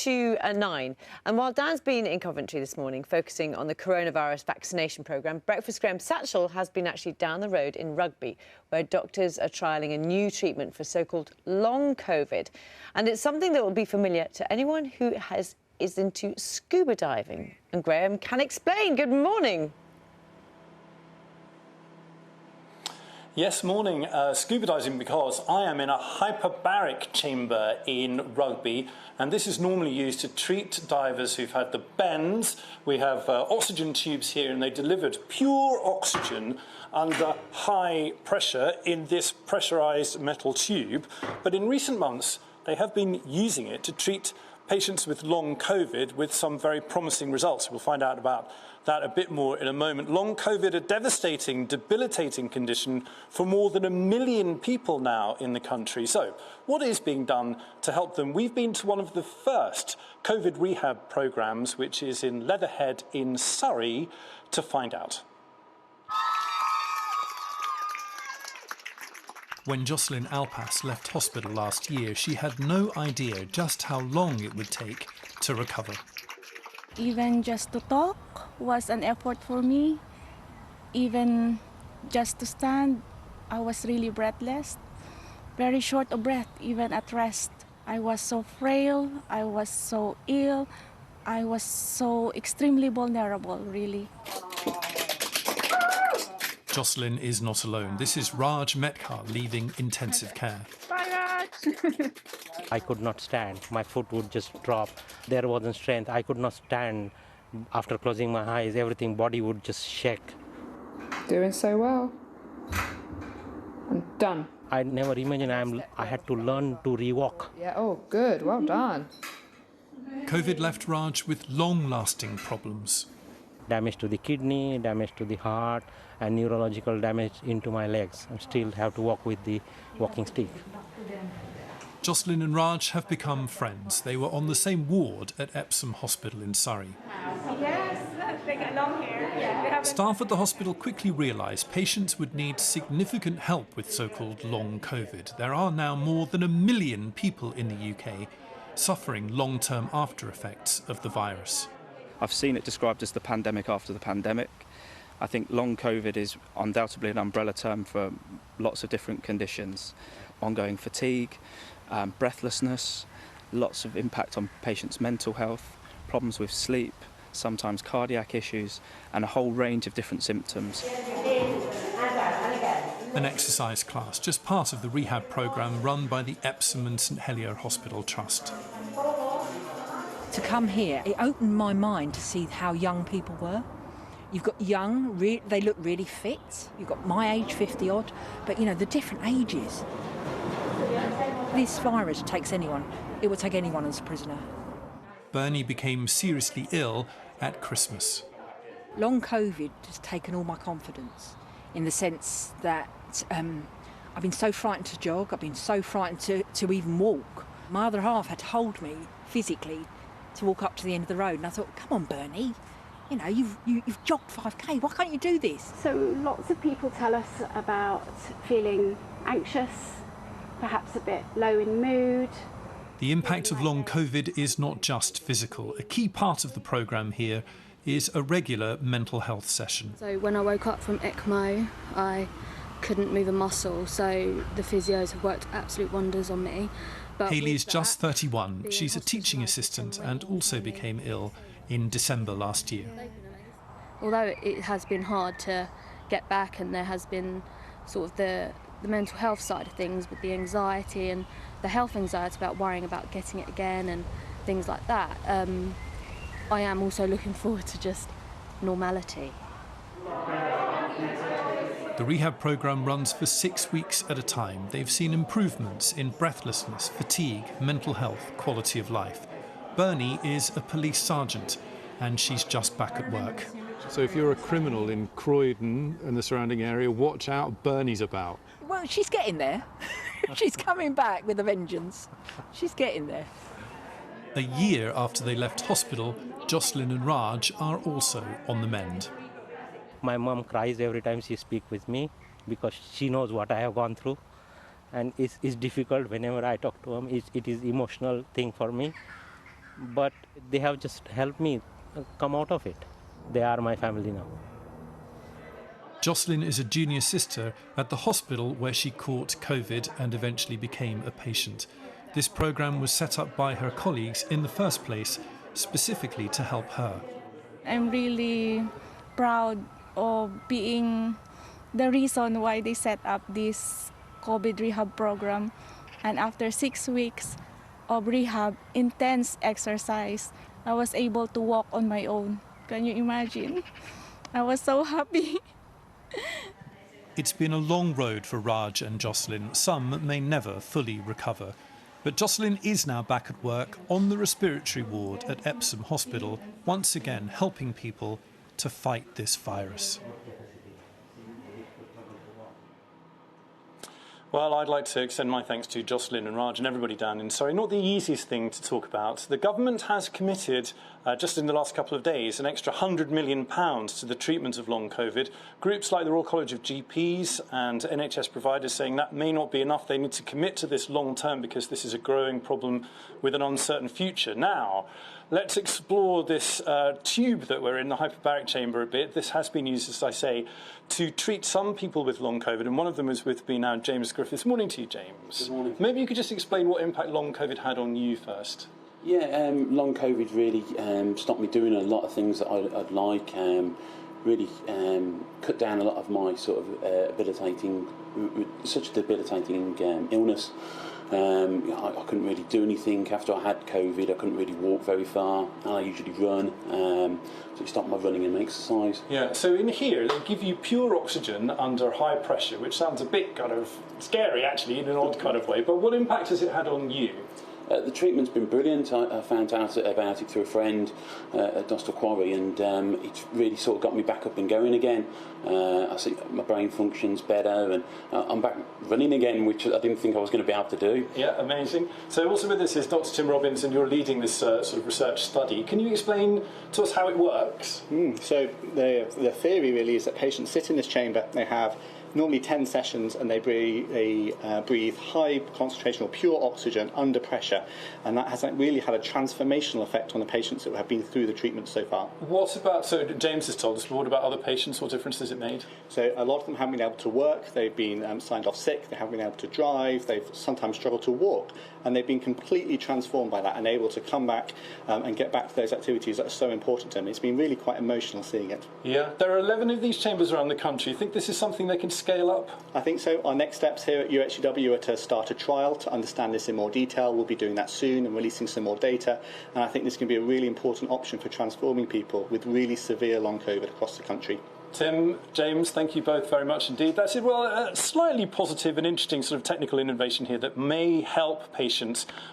to 9. And while Dan's been in Coventry this morning focusing on the coronavirus vaccination programme, Breakfast Graham Satchell has been actually down the road in Rugby, where doctors are trialling a new treatment for so-called long COVID. And it's something that will be familiar to anyone who is into scuba diving. And Graham can explain. Good morning. Yes, morning. Scuba diving because I am in a hyperbaric chamber in Rugby, and this is normally used to treat divers who've had the bends. We have oxygen tubes here, and they delivered pure oxygen under high pressure in this pressurised metal tube. But in recent months, they have been using it to treat patients with long COVID with some very promising results. We'll find out about that a bit more in a moment. Long COVID, a devastating, debilitating condition for more than 1 million people now in the country. So what is being done to help them? We've been to one of the first COVID rehab programmes, which is in Leatherhead in Surrey, to find out. When Jocelyn Alpas left hospital last year, she had no idea just how long it would take to recover. Even just to talk was an effort for me. Even just to stand, I was really breathless. Very short of breath, even at rest. I was so frail, I was so ill, I was so extremely vulnerable, really. Jocelyn is not alone. This is Raj Metkar leaving intensive care. Bye, Raj! I could not stand. My foot would just drop. There wasn't strength. I could not stand. After closing my eyes, everything, body would just shake. Doing so well. I'm done. I never imagined I had to learn to re-walk. Yeah, oh, good. Well done. COVID left Raj with long-lasting problems. Damage to the kidney, damage to the heart, and neurological damage into my legs. I still have to walk with the walking stick. Jocelyn and Raj have become friends. They were on the same ward at Epsom Hospital in Surrey. Yes, they get along here. Yeah, Staff at the hospital quickly realised patients would need significant help with so-called long COVID. There are now more than 1 million people in the UK suffering long-term after-effects of the virus. I've seen it described as the pandemic after the pandemic. I think long COVID is undoubtedly an umbrella term for lots of different conditions. Ongoing fatigue, breathlessness, lots of impact on patients' mental health, problems with sleep, sometimes cardiac issues, and a whole range of different symptoms. An exercise class, just part of the rehab programme run by the Epsom and St Helier Hospital Trust. To come here, it opened my mind to see how young people were. You've got young, they look really fit. You've got my age, 50 odd, but you know, the different ages. This virus takes anyone. It will take anyone as a prisoner. Bernie became seriously ill at Christmas. Long COVID has taken all my confidence in the sense that I've been so frightened to jog, I've been so frightened to even walk. My other half had to hold me physically to walk up to the end of the road, and I thought, come on, Bernie, you know, you've jogged 5k, why can't you do this? So lots of people tell us about feeling anxious, perhaps a bit low in mood. The impact of long COVID is not just physical. A key part of the programme here is a regular mental health session. So when I woke up from ECMO, I couldn't move a muscle, so the physios have worked absolute wonders on me. But Hayley is just 31. She's a teaching assistant and also became ill in December last year. Although it has been hard to get back, and there has been sort of the mental health side of things with the anxiety and the health anxiety about worrying about getting it again and things like that, I am also looking forward to just normality. The rehab programme runs for 6 weeks at a time. They've seen improvements in breathlessness, fatigue, mental health, quality of life. Bernie is a police sergeant and she's just back at work. So if you're a criminal in Croydon and the surrounding area, watch out, Bernie's about. Well, she's getting there. She's coming back with a vengeance. She's getting there. A year after they left hospital, Jocelyn and Raj are also on the mend. My mom cries every time she speaks with me because she knows what I have gone through, and it's difficult whenever I talk to her. It is emotional thing for me. but they have just helped me come out of it. They are my family now. Jocelyn is a junior sister at the hospital where she caught COVID and eventually became a patient. This programme was set up by her colleagues in the first place, specifically to help her. I'm really proud of being the reason why they set up this COVID rehab program. And after 6 weeks of rehab, intense exercise, I was able to walk on my own. Can you imagine? I was so happy. It's been a long road for Raj and Jocelyn. Some may never fully recover. But Jocelyn is now back at work on the respiratory ward at Epsom Hospital, once again helping people to fight this virus. Well, I'd like to extend my thanks to Jocelyn and Raj and everybody down in Surrey. Not the easiest thing to talk about. The government has committed, just in the last couple of days, an extra £100 million to the treatment of long COVID. Groups like the Royal College of GPs and NHS providers saying that may not be enough. They need to commit to this long term because this is a growing problem with an uncertain future. Now, let's explore this tube that we're in, the hyperbaric chamber, a bit. This has been used, as I say, to treat some people with long COVID, and one of them is with me now, James Griffiths. Morning to you, James. Good morning. Maybe you could just explain what impact long COVID had on you first. Yeah, long COVID really stopped me doing a lot of things that I'd like, really cut down a lot of my sort of such a debilitating illness. I couldn't really do anything after I had COVID. I couldn't really walk very far. I usually run, so it stopped my running and exercise. Yeah, so in here they give you pure oxygen under high pressure, which sounds a bit kind of scary actually in an odd kind of way, but what impact has it had on you? The treatment's been brilliant. I found out about it through a friend at Dostal Quarry, and it's really sort of got me back up and going again. I see my brain functions better, and I'm back running again, which I didn't think I was going to be able to do. Yeah, amazing. So also with this is Dr. Tim Robbins, and you're leading this sort of research study. Can you explain to us how it works? So the theory really is that patients sit in this chamber, they have normally 10 sessions, and they breathe high concentration or pure oxygen under pressure, and that has really had a transformational effect on the patients that have been through the treatment so far. What about, so James has told us, but what about other patients? What difference has it made? So a lot of them haven't been able to work, they've been signed off sick, they haven't been able to drive, they've sometimes struggled to walk, and they've been completely transformed by that and able to come back and get back to those activities that are so important to them. It's been really quite emotional seeing it. Yeah, there are 11 of these chambers around the country. You think this is something they can scale up? I think so. Our next steps here at UHCW are to start a trial to understand this in more detail. We'll be doing that soon and releasing some more data, and I think this can be a really important option for transforming people with really severe long COVID across the country. Tim, James, thank you both very much indeed. That's it. Well, a slightly positive and interesting sort of technical innovation here that may help patients